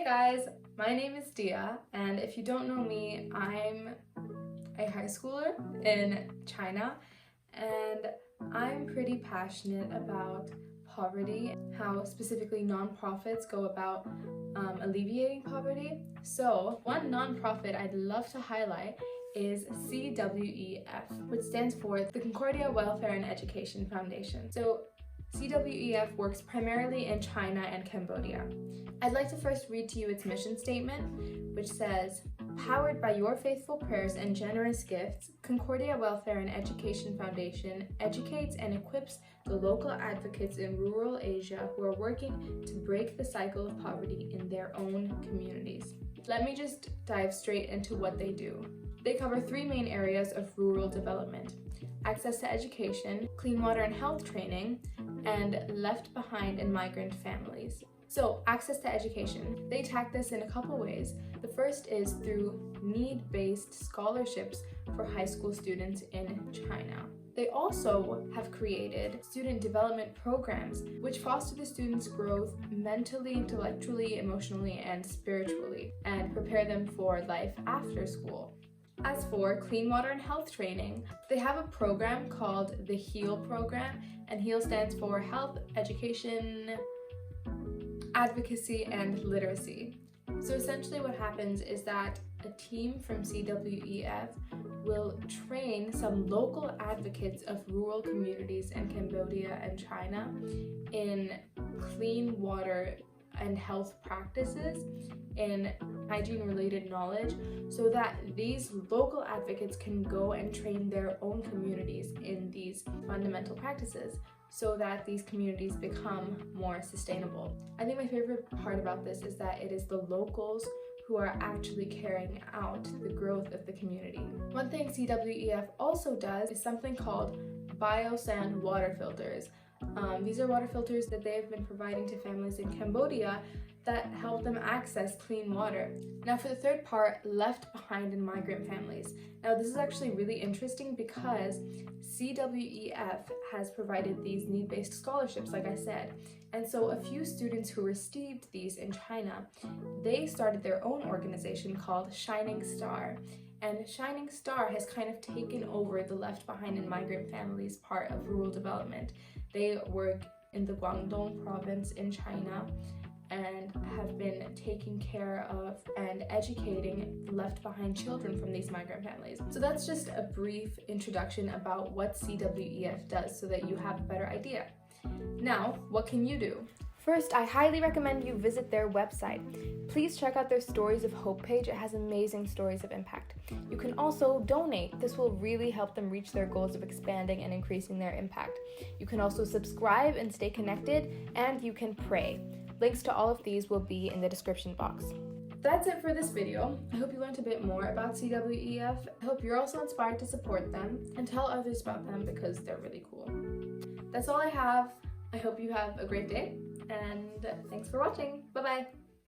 Hey guys, my name is Dia, and if you don't know me, I'm a high schooler in China, and I'm pretty passionate about poverty, how specifically nonprofits go about alleviating poverty. So one nonprofit I'd love to highlight is CWEF, which stands for the Concordia Welfare Education Foundation. So CWEF works primarily in China and Cambodia. I'd like to first read to you its mission statement, which says, "Powered by your faithful prayers and generous gifts, Concordia Welfare and Education Foundation educates and equips the local advocates in rural Asia who are working to break the cycle of poverty in their own communities." Let me just dive straight into what they do. They cover three main areas of rural development: access to education, clean water and health training, and left behind and migrant families. So, access to education. They attack this in a couple ways. The first is through need-based scholarships for high school students in China. They also have created student development programs which foster the students' growth mentally, intellectually, emotionally, and spiritually, and prepare them for life after school. As for clean water and health training, they have a program called the HEAL program, and HEAL stands for Health, Education, Advocacy, and Literacy. So essentially what happens is that a team from CWEF will train some local advocates of rural communities in Cambodia and China in clean water and health practices, in hygiene-related knowledge, so that these local advocates can go and train their own communities in these fundamental practices so that these communities become more sustainable. I think my favorite part about this is that it is the locals who are actually carrying out the growth of the community. One thing CWEF also does is something called biosand water filters. These are water filters that they have been providing to families in Cambodia that help them access clean water. Now for the third part, left behind and migrant families. Now this is actually really interesting because CWEF has provided these need-based scholarships, like I said. And so a few students who received these in China, they started their own organization called Shining Star. And Shining Star has kind of taken over the left behind and migrant families part of rural development. They work in the Guangdong province in China and have been taking care of and educating left behind children from these migrant families. So that's just a brief introduction about what CWEF does so that you have a better idea. Now, what can you do? First, I highly recommend you visit their website. Please check out their Stories of Hope page. It has amazing stories of impact. You can also donate. This will really help them reach their goals of expanding and increasing their impact. You can also subscribe and stay connected, and you can pray. Links to all of these will be in the description box. That's it for this video. I hope you learned a bit more about CWEF. I hope you're also inspired to support them and tell others about them because they're really cool. That's all I have. I hope you have a great day, and thanks for watching. Bye-bye.